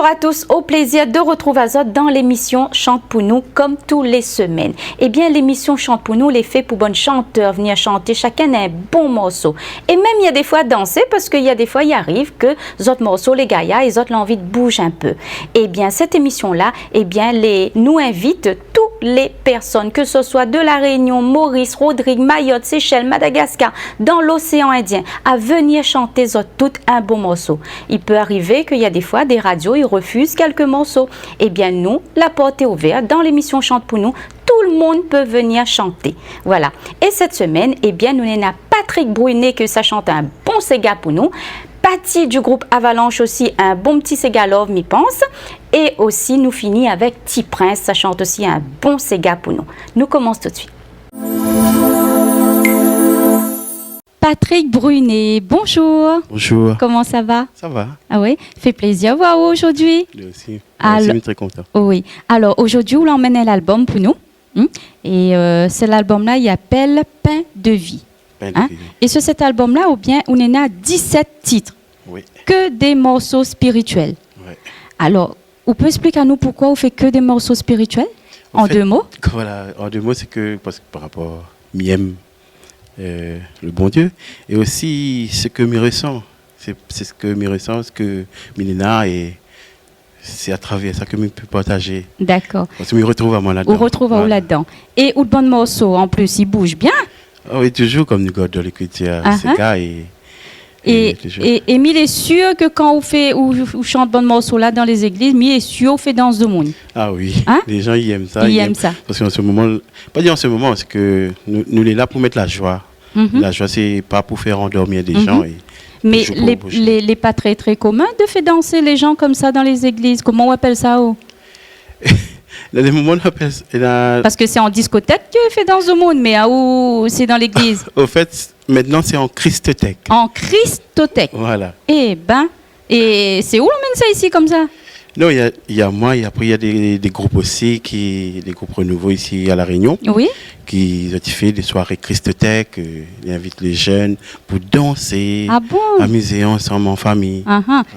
Bonjour à tous, au plaisir de retrouver Azot dans l'émission Chante pour nous comme tous les semaines. Eh bien l'émission Chante pour nous, les fait pour bonnes chanteurs venir chanter chacun un bon morceau. Et même il y a des fois danser parce qu'il y a des fois il arrive que autres morceaux les gaillards et autres l'envie de bouger un peu. Eh bien cette émission-là, eh bien nous invite toutes les personnes, que ce soit de la Réunion, Maurice, Rodrigue, Mayotte, Seychelles, Madagascar, dans l'océan Indien, à venir chanter tout un bon morceau. Il peut arriver qu'il y a des fois des radios, ils refusent quelques morceaux. Eh bien nous, la porte est ouverte dans l'émission Chante pour nous. Tout le monde peut venir chanter. Voilà. Et cette semaine, eh bien, nous avons Patrick Brunet que ça chante un bon Sega pour nous. Patty du groupe Avalanche aussi, un bon petit Sega Love, m'y pense. Et aussi, nous finissons avec Petit Prince, ça chante aussi un bon Sega pour nous. Nous commençons tout de suite. Patrick Brunet, bonjour. Bonjour. Comment ça va? Ça va. Ah oui, fait plaisir de voir aujourd'hui. Moi aussi. Je suis très content. Oui. Alors aujourd'hui, on emmène l'album pour nous. Et c'est l'album-là, il s'appelle Pain de vie. Hein? Et sur cet album-là, on en a 17 titres. Oui. Que des morceaux spirituels. Oui. Alors, on peut expliquer à nous pourquoi on fait que des morceaux spirituels? En deux mots? Voilà, en deux mots, c'est que parce que par rapport à Miem, le bon Dieu, et aussi ce que me ressent. C'est ce que me ressent, ce que Milena, et c'est à travers ça que je peux partager. D'accord. Parce que je me retrouve vraiment là-dedans. On retrouve là-dedans. Et où de bons morceaux, en plus, ils bougent bien. Ah oui, toujours comme nous gardons l'écriture, ces gars et Mille est sûr que quand on chante bon morceau là dans les églises, Mille est sûr on fait danse de monde. Ah oui, hein? Les gens ils aiment ça. Ils aiment ça. Parce qu'en ce moment, pas dire en ce moment, c'est que nous sommes là pour mettre la joie. La joie, c'est pas pour faire endormir des gens. Mais les pas très très commun de faire danser les gens comme ça dans les églises. Comment on appelle ça? Dans les moments, on appelle ça. Parce que c'est en discothèque que fait danse de monde, mais où c'est dans l'église? Au fait, maintenant c'est en Christothèque. En Christothèque. Voilà. Eh ben, et c'est où on mène ça ici comme ça? Non, il y a moi, et après il y a des groupes aussi, des groupes renouveaux ici à La Réunion. Oui. Qui ont fait des soirées Christothèque, ils invitent les jeunes pour danser, amuser ensemble en famille.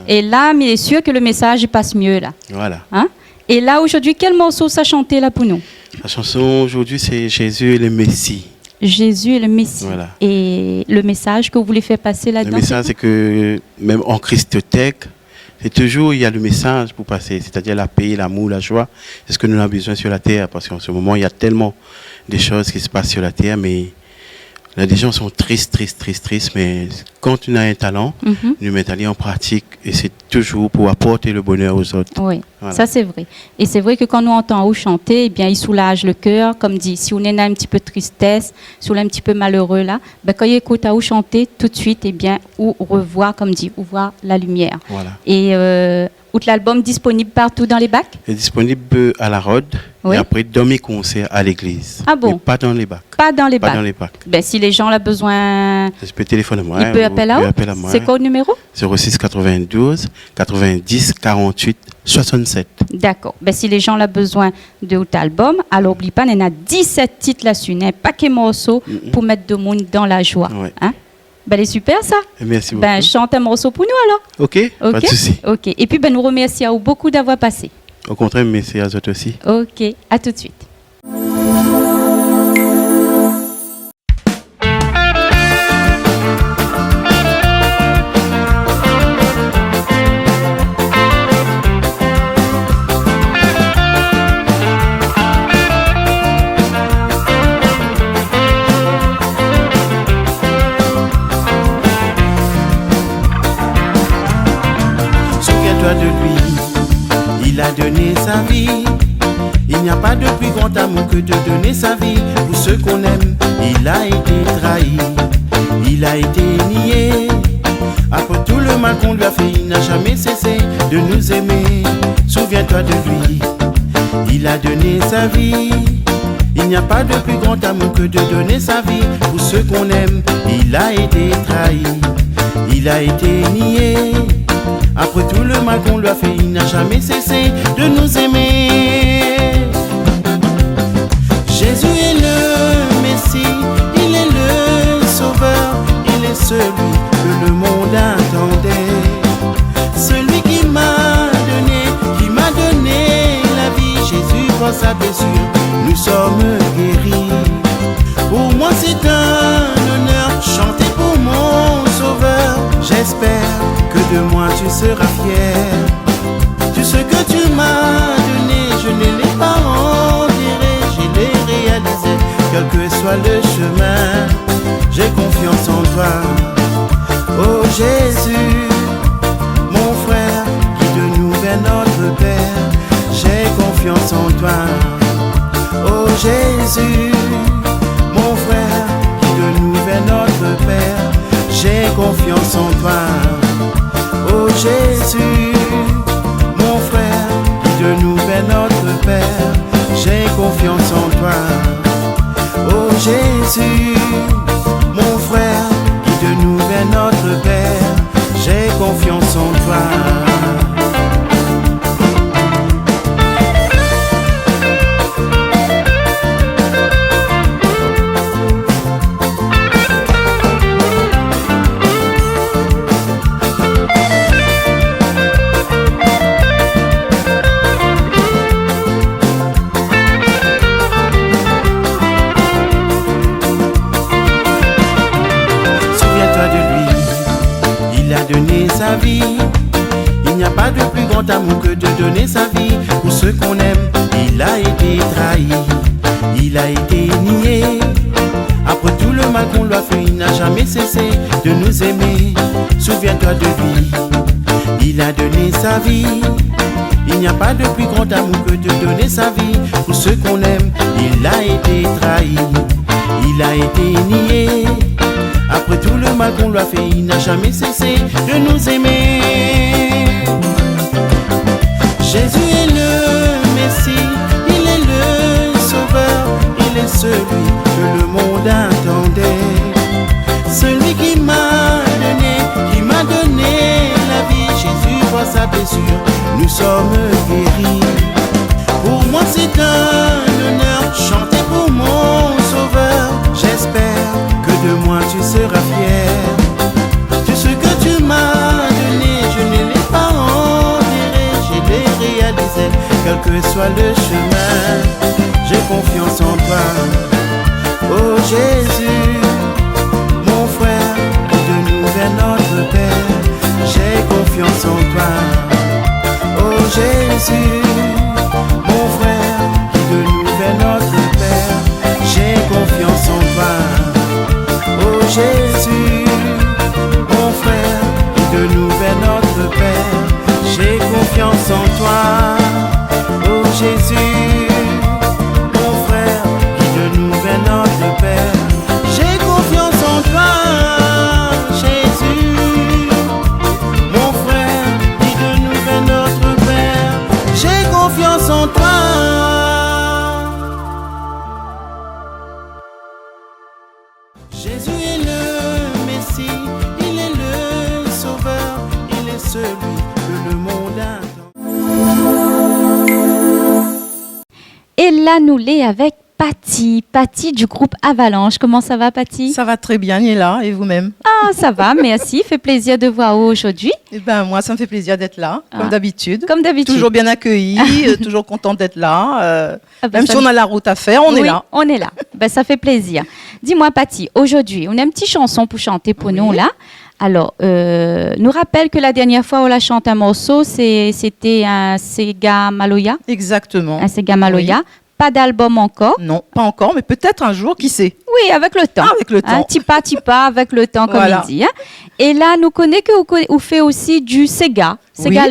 Et là, mais c'est sûr que le message passe mieux là. Voilà. Hein? Et là, aujourd'hui, quel morceau ça chantait là pour nous? La chanson aujourd'hui, c'est Jésus et le Messie. Jésus et le Messie. Voilà. Et le message que vous voulez faire passer là-dedans? Le message, c'est que même en Christothèque, c'est toujours, il y a le message pour passer, c'est-à-dire la paix, l'amour, la joie. C'est ce que nous avons besoin sur la terre, parce qu'en ce moment, il y a tellement de choses qui se passent sur la terre, mais là, des gens sont tristes, mais quand tu as un talent, nous mettons en pratique, et c'est toujours pour apporter le bonheur aux autres. Oui, voilà. Ça c'est vrai. Et c'est vrai que quand nous entendons chanter, eh bien, il soulage le cœur, comme dit, si on est un petit peu de tristesse, si on est un petit peu malheureux là, ben, quand il écoute à chanter, tout de suite, eh bien, ou revoir, comme dit, ou voir la lumière. Voilà. Et l'album disponible partout dans les bacs? Il est disponible à la Rode, oui. Et après dans mes concerts à l'église. Ah bon? Mais pas dans les bacs. Pas dans les bacs. Ben, si les gens ont besoin... Je peux téléphoner à moi. Il peut appeler à moi. C'est quoi le numéro? 06 92 90 48 67. D'accord. Ben, si les gens ont besoin de votre album, alors n'oublie pas, il y en a 17 titres là-dessus, un paquet de morceaux pour mettre de monde dans la joie. Ouais. Hein? Ben, c'est super ça. Merci beaucoup. Ben, chante un morceau pour nous alors. Ok, pas de souci. Ok. Et puis, ben, nous remercions beaucoup d'avoir passé. Au contraire, merci à vous aussi. Ok, à tout de suite. Souviens-toi de lui, il a donné sa vie. Il n'y a pas de plus grand amour que de donner sa vie pour ceux qu'on aime. Il a été trahi, il a été nié. Après tout le mal qu'on lui a fait, il n'a jamais cessé de nous aimer. Souviens-toi de lui, il a donné sa vie. Il n'y a pas de plus grand amour que de donner sa vie pour ceux qu'on aime. Il a été trahi, il a été nié. Après tout le mal qu'on lui a fait, il n'a jamais cessé de nous aimer. Jésus est le Messie, il est le Sauveur, il est celui que le monde attendait. Celui qui m'a donné blessures, nous sommes guéris. Pour moi c'est un honneur, chanter pour mon sauveur. J'espère que de moi tu seras fier. Tout ce que tu m'as donné, je ne l'ai pas enterré, je l'ai réalisé. Quel que soit le chemin, j'ai confiance en toi. Oh Jésus, mon frère, guide nous vers notre Père. J'ai confiance en toi. Oh Jésus, mon frère, guide nous vers notre Père. J'ai confiance en toi. Oh Jésus, mon frère, guide-nous vers notre Père. J'ai confiance en toi. Oh Jésus, mon frère, guide-nous vers notre Père. J'ai confiance en toi. Sa vie. Il n'y a pas de plus grand amour que de donner sa vie pour ceux qu'on aime. Il a été trahi, il a été nié. Après tout le mal qu'on lui a fait, il n'a jamais cessé de nous aimer. Souviens-toi de lui, il a donné sa vie. Il n'y a pas de plus grand amour que de donner sa vie pour ceux qu'on aime. Il a été trahi, il a été nié. Après tout le mal qu'on lui a fait, il n'a jamais cessé de nous aimer. Jésus est le Messie, il est le Sauveur, il est celui que le monde attendait. Celui qui m'a donné la vie. Jésus voit sa blessure, nous sommes guéris. Pour moi c'est un honneur, chanter pour mon Sauveur. J'espère que de moi tu seras fier. Tout ce que tu m'as donné, je ne l'ai pas enterré, je l'ai réalisé. Quel que soit le chemin, j'ai confiance en toi. Oh Jésus, mon frère, guide-nous vers notre Père. J'ai confiance en toi. Oh Jésus, mon frère, guide-nous vers notre Père. J'ai confiance en toi. Oh Jésus, mon frère, guide-nous vers notre Père. J'ai confiance en toi. Oh Jésus, mon frère, guide-nous vers notre Père. J'ai confiance en toi. Jésus, mon frère, guide-nous vers notre Père. J'ai confiance en toi. Jésus est le Messie, il est le Sauveur, il est celui que le monde attend. Et là, nous l'est avec Patty. Patty du groupe Avalanche. Comment ça va, Patty? Ça va très bien, Niela, et vous-même? Ah, ça va, merci. Fait plaisir de voir aujourd'hui. Eh ben, moi, ça me fait plaisir d'être là, comme d'habitude. Comme d'habitude. Toujours bien accueillie, toujours contente d'être là. Même si on a la route à faire, on est là. On est là. Ben, ça fait plaisir. Dis-moi, Patty, aujourd'hui, on a une petite chanson pour chanter pour nous, là. Alors, nous rappelle que la dernière fois où on a chanté un morceau, c'était un Sega Maloya. Exactement. Un Sega Maloya. Oui. Pas d'album encore. Non, pas encore, mais peut-être un jour, qui sait? Oui, avec le temps. Avec le temps. Tipa, avec le temps, comme Voilà. il dit. Hein. Et là, nous connaissons que vous faites aussi du Sega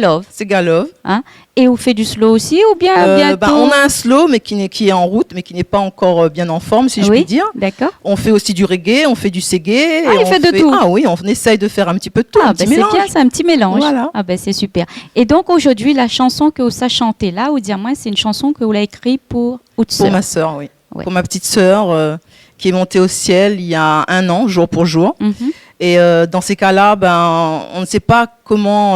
Love. Sega Love. Hein. Et vous faites du slow aussi ou bien bientôt? On a un slow, mais qui est en route, mais qui n'est pas encore bien en forme, si je puis dire. D'accord. On fait aussi du reggae, on fait du seggae. Ah, il fait de tout. Ah oui, on essaye de faire un petit peu de tout, un petit mélange. C'est bien, c'est un petit mélange. Voilà. Ah ben c'est super. Et donc aujourd'hui, la chanson que vous avez chantée là, ou dire moi, c'est une chanson que vous l'avez écrite pour votre sœur. Pour ma sœur, oui. Ouais. Pour ma petite sœur qui est montée au ciel il y a 1 an, jour pour jour. Mhm. Et dans ces cas-là, on ne sait pas comment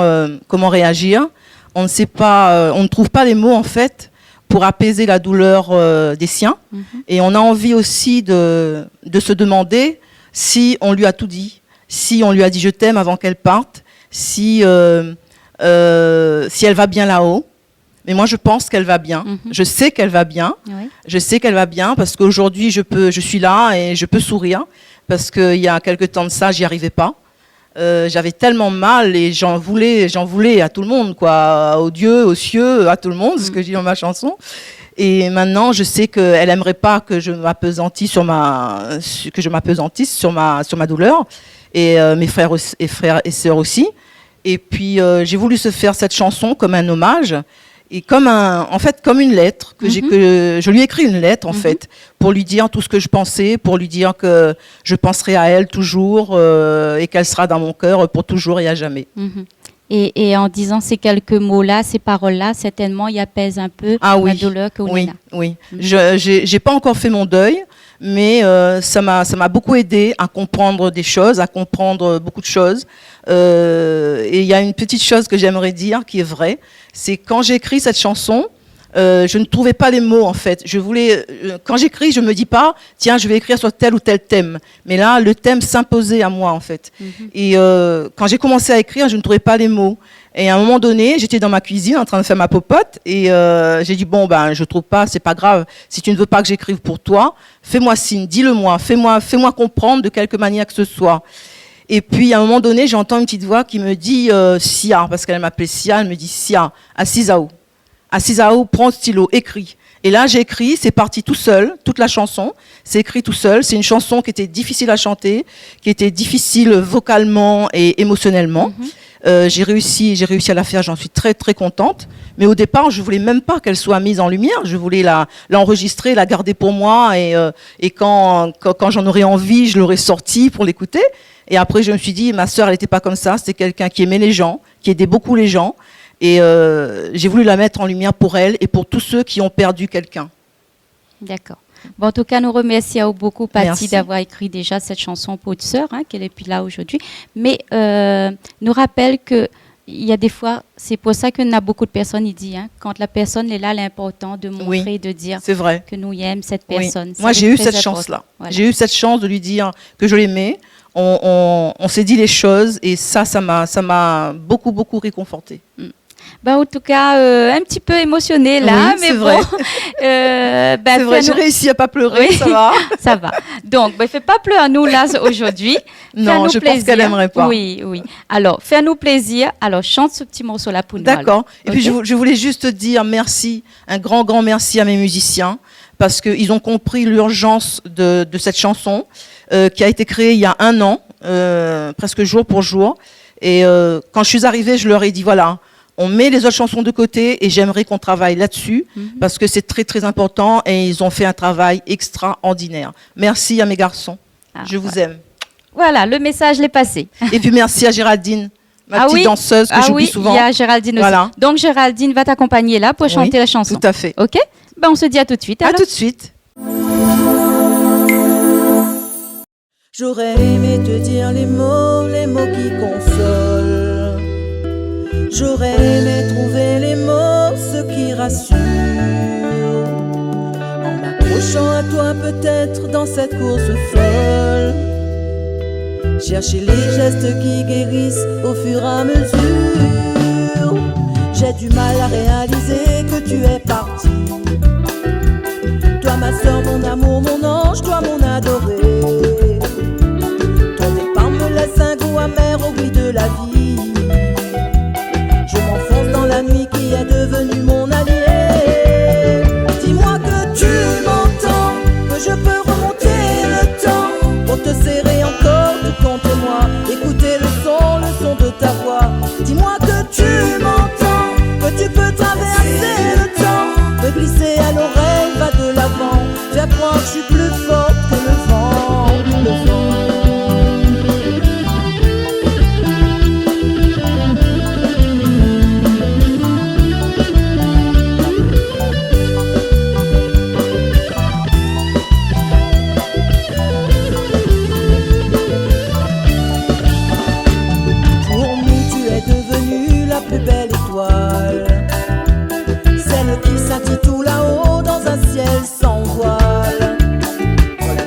réagir. On ne sait pas, on ne trouve pas les mots en fait pour apaiser la douleur des siens. Mhm. Et on a envie aussi de se demander si on lui a tout dit, si on lui a dit je t'aime avant qu'elle parte, si elle va bien là-haut. Mais moi, je pense qu'elle va bien. Je sais qu'elle va bien. Oui. Je sais qu'elle va bien parce qu'aujourd'hui, je suis là et je peux sourire. Parce qu'il y a quelque temps de ça, j'y arrivais pas. J'avais tellement mal et j'en voulais à tout le monde, quoi, aux dieux, aux cieux, à tout le monde, c'est ce que je dis dans ma chanson. Et maintenant, je sais qu'elle aimerait pas que je m'apesantisse sur ma douleur, et mes frères et sœurs aussi. Et puis j'ai voulu se faire cette chanson comme un hommage et comme une lettre que je lui ai écrit une lettre en fait pour lui dire tout ce que je pensais, pour lui dire que je penserai à elle toujours et qu'elle sera dans mon cœur pour toujours et à jamais. Et en disant ces quelques mots-là, ces paroles-là, certainement, il apaise un peu la douleur que vous avez. Oui. J'ai pas encore fait mon deuil, mais ça m'a beaucoup aidé à comprendre des choses, à comprendre beaucoup de choses. Et il y a une petite chose que j'aimerais dire qui est vraie, c'est quand j'ai écrit cette chanson, je ne trouvais pas les mots en fait. Quand j'écris, je me dis pas, tiens, je vais écrire sur tel ou tel thème. Mais là, le thème s'imposait à moi en fait. Et quand j'ai commencé à écrire, je ne trouvais pas les mots. Et à un moment donné, j'étais dans ma cuisine en train de faire ma popote et j'ai dit bon je trouve pas, c'est pas grave. Si tu ne veux pas que j'écrive pour toi, fais-moi signe, dis-le-moi, fais-moi comprendre de quelque manière que ce soit. Et puis à un moment donné, j'entends une petite voix qui me dit Sia, parce qu'elle m'appelait Sia, elle me dit Sia, assise à où? Assise à où, prends le stylo, écris. Et là, j'ai écrit, c'est parti tout seul, toute la chanson, c'est écrit tout seul. C'est une chanson qui était difficile à chanter, qui était difficile vocalement et émotionnellement. J'ai réussi à la faire, j'en suis très très contente. Mais au départ, je voulais même pas qu'elle soit mise en lumière. Je voulais l'enregistrer, la garder pour moi, et quand j'en aurais envie, je l'aurais sortie pour l'écouter. Et après, je me suis dit, ma sœur, elle n'était pas comme ça. C'était quelqu'un qui aimait les gens, qui aidait beaucoup les gens. Et j'ai voulu la mettre en lumière pour elle et pour tous ceux qui ont perdu quelqu'un. D'accord. Bon, en tout cas, nous remercions beaucoup, Patty, Merci. d'avoir écrit déjà cette chanson pour votre sœur, qu'elle est plus là aujourd'hui. Mais nous rappelle que il y a des fois, c'est pour ça qu'on a beaucoup de personnes, il dit, quand la personne est là, l'important de montrer, de dire C'est vrai. que nous aimons cette personne. Moi, j'ai eu cette chance-là. Voilà. J'ai eu cette chance de lui dire que je l'aimais. On s'est dit les choses et ça m'a beaucoup, beaucoup réconfortée. En tout cas, un petit peu émotionnée là, Oui, mais c'est bon. vrai. C'est vrai, j'ai réussi à pas pleurer, Oui. ça va. Ça va. Donc, fais pas pleurer à nous là aujourd'hui. Non, Fais-nous je pense plaisir. qu'elle n'aimerait pas. Oui. Alors, fais-nous plaisir. Alors, chante ce petit morceau là pour nous. D'accord. Et puis, Ok. je voulais juste dire merci, un grand, grand merci à mes musiciens parce qu'ils ont compris l'urgence de cette chanson qui a été créée il y a 1 an, presque jour pour jour. Et quand je suis arrivée, je leur ai dit, voilà, on met les autres chansons de côté et j'aimerais qu'on travaille là-dessus parce que c'est très, très important et ils ont fait un travail extraordinaire. Merci à mes garçons. Je vous aime. Voilà, le message l'est passé. Et puis merci à Géraldine, ma petite danseuse que j'oublie souvent. Il y a Géraldine aussi. Voilà. Donc, Géraldine va t'accompagner là pour chanter la chanson. Tout à fait. OK? On se dit à tout de suite. À alors. tout de suite. J'aurais aimé te dire les mots qui consolent. J'aurais aimé trouver les mots, ceux qui rassurent. En m'accrochant à toi peut-être dans cette course folle. Chercher les gestes qui guérissent au fur et à mesure. J'ai du mal à réaliser que tu es parti. Toi ma soeur, mon amour, mon ange, toi mon adoré. Ton départ me laisse un goût amer au bruit de la vie. Je m'enfonce dans la nuit qui est devenue mon allié. Dis-moi que tu m'entends, que je peux remonter le temps pour te serrer encore tout contre moi. Écouter le son de ta voix. Dis-moi que tu m'entends, que tu peux traverser le temps, me glisser à l'oreille, va de l'avant, faire croire que je suis plus forte que le vent, le vent. Pour nous, tu es devenue la plus belle étoile, celle qui scintille tout là-haut dans un ciel sans voile.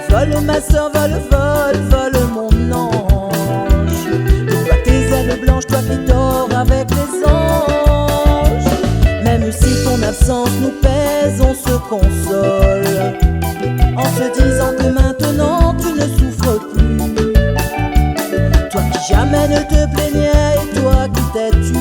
Vole, vole ma soeur, vole, vole, vole mon ange. Déploie tes ailes blanches, toi qui dors avec les anges. Même si ton l'absence nous pèse, on se console en se disant que maintenant tu ne souffres plus. Toi qui jamais ne te plaignais et toi qui t'es tu.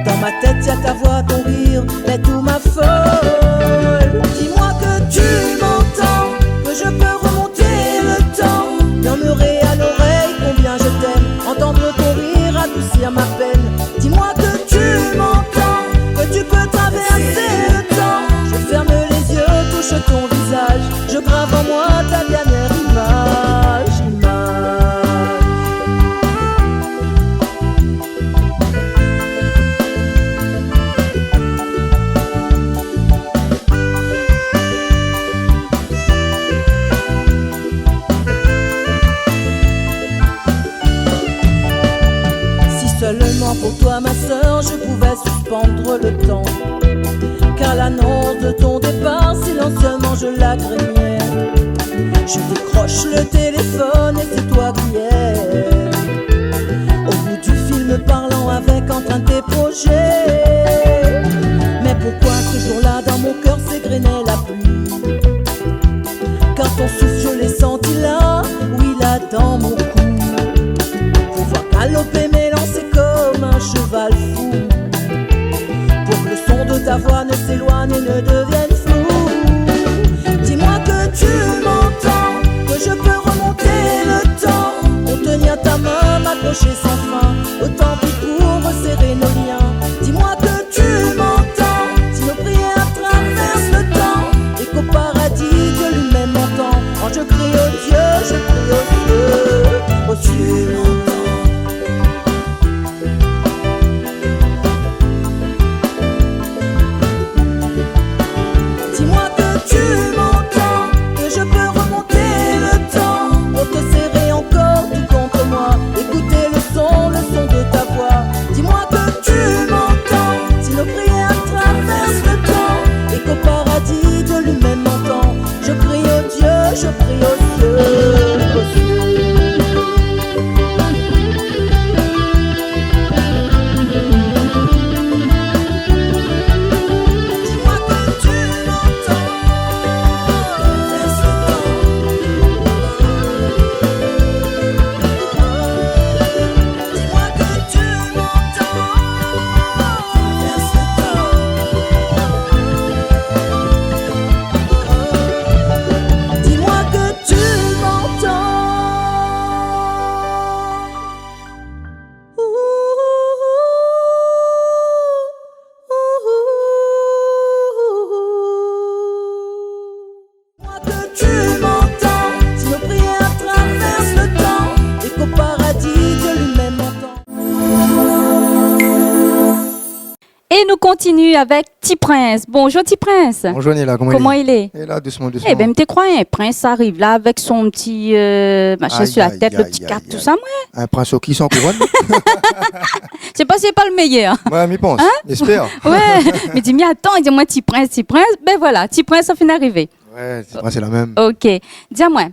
Dans ma tête y'a ta voix, ton rire, mais tout ma folle. Dis-moi que tu m'entends, que je peux remonter le temps, murmurer à l'oreille combien je t'aime, entendre ton rire adoucir ma peine. Dis-moi que tu m'entends, que tu peux traverser le temps. Je ferme les yeux, touche ton visage, je grave en moi ta dernière image, Seulement pour toi ma sœur je pouvais suspendre le temps, car l'annonce de ton départ silencieusement je la craignais. Je décroche le téléphone et c'est toi qui es au bout du film parlant avec enfin tes projets. Mais pourquoi ce jour-là dans mon cœur s'égrenait la pluie, car ton souffle je l'ai senti là, oui là dans mon cou. Pouvoir galoper m'élancer comme un cheval fou, pour que le son de ta voix ne s'éloigne et ne devienne flou. Dis-moi que tu m'entends, que je peux remonter le temps, pour tenir ta main, m'accrocher sans fin, autant pis pour resserrer nos liens. Dis-moi que tu m'entends, si nos prières traversent le temps, et qu'au paradis Dieu lui-même m'entend. Quand je crie au Dieu, je crie au Dieu, oh tu m'entends. Dis-moi que tu m'entends, que je peux remonter le temps, pour te serrer encore tout contre moi, écouter le son de ta voix. Dis-moi que tu m'entends, si nos prières traversent le temps, et qu'au paradis Dieu lui-même m'entend. Je crie au Dieu, je prie au Dieu, au Dieu. Continue avec Petit Prince. Bonjour Petit Prince. Bonjour Nila, comment il est? Et là, doucement, doucement. Eh ben, t'es croyant, Prince arrive là avec son petit machin sur la tête, le petit cap, tout ça, moi. Un prince au qui sans couronne. Je sais pas si c'est pas le meilleur. Ouais, m'y pense, j'espère. Ouais, mais dis-moi, attends, il dit moi Petit Prince, ben voilà, Petit Prince, ça fait d'arriver. Ouais, Petit Prince, c'est la même. Ok, dis-moi,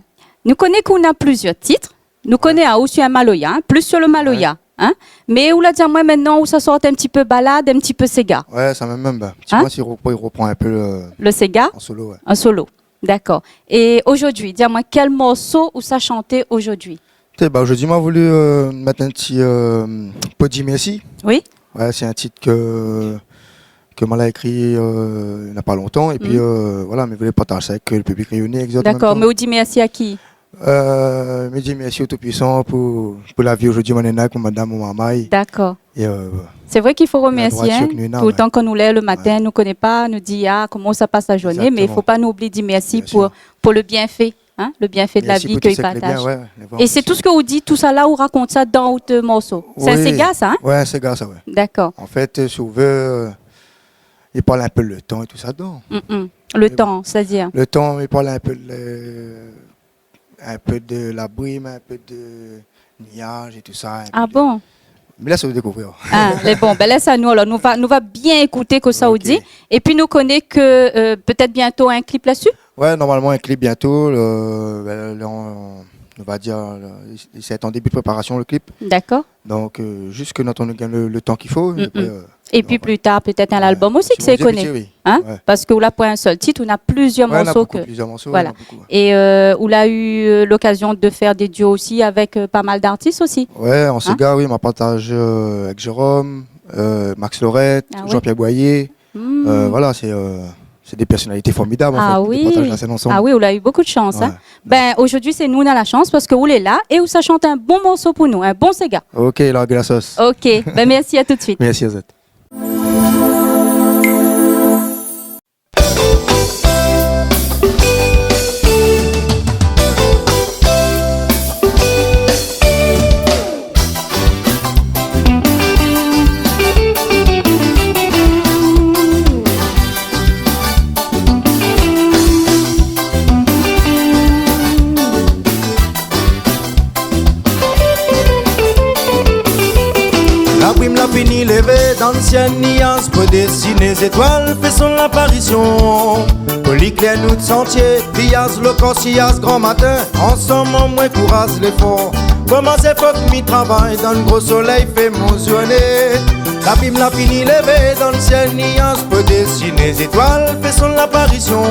nous connaissons qu'on a plusieurs titres, nous connaissons aussi un Maloya, plus sur le Maloya. Hein? Mais où là, dis-moi maintenant, où ça sort un petit peu balade, un petit peu Sega. Ouais, ça même. Petit Prince, il reprend un peu le Sega en solo. Ouais. En solo, d'accord. Et aujourd'hui, dis-moi, quel morceau où ça chantait aujourd'hui? Aujourd'hui, moi, voulu mettre un petit Podi Messi. Oui. Ouais, c'est un titre que Mala écrit il n'y a pas longtemps. Et puis, voilà, mais je voulais partager ça avec le public réuni. D'accord, mais Odi Messi à qui? Merci au Tout-Puissant pour la vie aujourd'hui, mon énac, pour madame, mon maman. D'accord. C'est vrai qu'il faut remercier. Tout le temps qu'on nous lève le matin, nous ne connaît pas, nous dit comment ça passe la journée, exactement. Mais il ne faut pas nous oublier de dire merci pour le bienfait, hein, le bienfait de la vie qu'il partage. Et c'est tout ce que vous dites, tout ça là, vous raconte ça dans votre morceau. C'est un Sega, ça, hein? Ouais, un Sega, ça, ouais. D'accord. En fait, si vous voulez, il parle un peu le temps et tout ça dedans. Le temps, c'est-à-dire? Le temps, il parle un peu de la brume, un peu de nuages et tout ça. Ah bon? Mais laisse-vous découvrir. Ah, mais bon, ben laisse à nous alors. Nous va bien écouter que ça vous dit. Et puis nous connaissons que peut-être bientôt un clip là-dessus? Ouais, normalement un clip bientôt. on va dire, c'est en début de préparation le clip. D'accord. Donc, juste que notre on gagne le temps qu'il faut. Et puis plus tard, peut-être un album aussi que c'est connu. Oui. Hein? Ouais. Parce que là, pour un seul titre, on a plusieurs morceaux. Plusieurs morceaux. Voilà. Beaucoup, ouais. Et on a eu l'occasion de faire des duos aussi avec pas mal d'artistes aussi. Ouais, en Sega, oui, on m'a partagé avec Jérôme, Max Lorette, Jean-Pierre Boyer. Voilà, c'est des personnalités formidables. En fait, oui. qui partagent la scène ensemble. Ah oui, on a eu beaucoup de chance. Ouais. Hein? Ben, aujourd'hui, c'est nous, on a la chance parce que vous êtes là et vous ça chante un bon morceau pour nous, un bon Sega. Ok, larguez la sauce. Ok, ben merci, à tout de suite. Merci à vous. La prime l'a fini levé, d'anciennes nuances peut dessiner les étoiles, fait son apparition. Polyclair nous de sentier, pillage le corsias grand matin, ensemble en moins courage l'effort. Comment c'est faut que m'y travaille dans le gros soleil fait motionner. La prime l'a fini levé, d'anciennes nuances peut dessiner les étoiles, fait son apparition.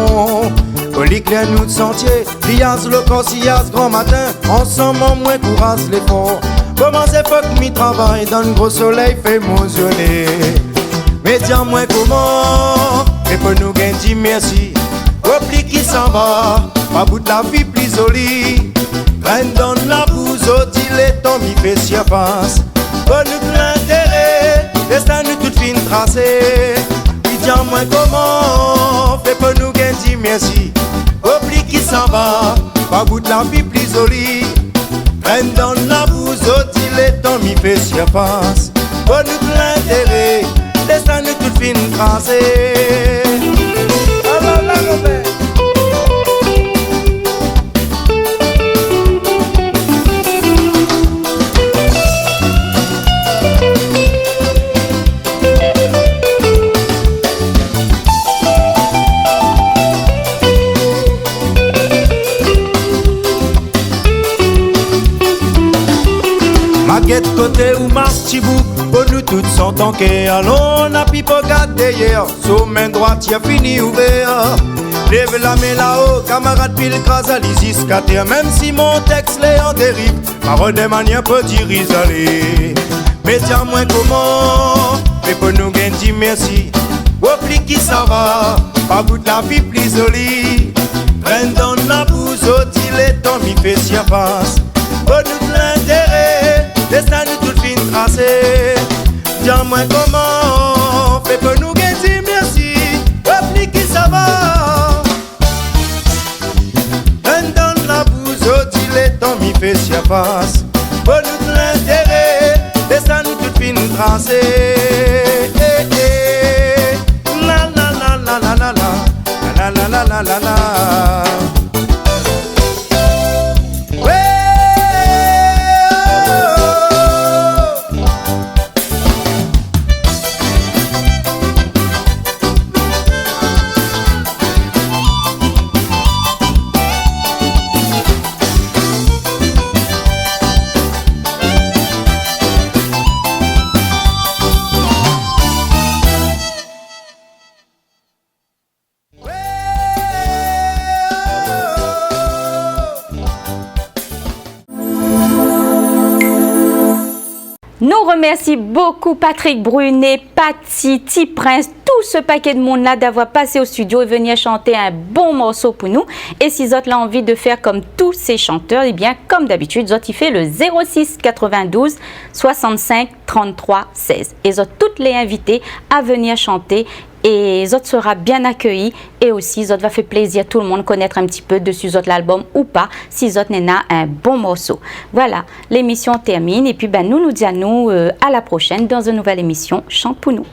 Polyclair nous de sentier, pillage le corsias grand matin, ensemble en moins courage l'effort. Comment c'est faut que m'y travaille dans le gros soleil fait motionner. Mais dis-moi comment, et pour nous gagner merci. Repli qui s'en va, pas bout de la vie plus jolie. Reine donne la bouse au dilettant, m'y fait surface. Pour nous l'intérêt, destin nous toute fine tracée. Puis dis-moi comment, fait pour nous gagner merci. Repli qui s'en va, pas bout de la vie plus jolie. Reine donne la bouse au dilettant, m'y fait surface. Pour nous l'intérêt, destin nous toute fine tracée. Alors là, Robert. Maguette côté ou Martibou, pour nous toutes sont tankées. Allons, on a pipo gardé hier, sous main droite, y'a fini ouvert. Lève la main là-haut, camarade pile crase à l'Isis terre. Même si mon texte l'est en dérive, parole des manières peut dire aller. Mais dis-moi comment, mais pour nous gagner merci. Repli qui ça va, pas bout de la vie plus jolie. Prenne dans la bouse au dilettant, m'y fait surface. Pour nous l'intérêt, destin nous toute fine tracée. Dis-moi comment, fait pour nous gagner merci. Repli qui ça va. Prenne dans la bouse au dilettant, m'y fait surface. Pour nous l'intérêt, destin nous toute fine tracée. La la la la la la la la la la la la. Nous remercions beaucoup Patrick Brunet, Patty, T-Prince, tout ce paquet de monde-là d'avoir passé au studio et venir chanter un bon morceau pour nous. Et si vous avez envie de faire comme tous ces chanteurs, eh bien, comme d'habitude, vous avez fait le 06 92 65 33 16. Et vous avez toutes les invités à venir chanter. Et Zot sera bien accueilli et aussi Zot va faire plaisir à tout le monde connaître un petit peu dessus Zot l'album ou pas si Zot n'est un bon morceau. Voilà, l'émission termine et puis nous disons à la prochaine dans une nouvelle émission Chante pour nous.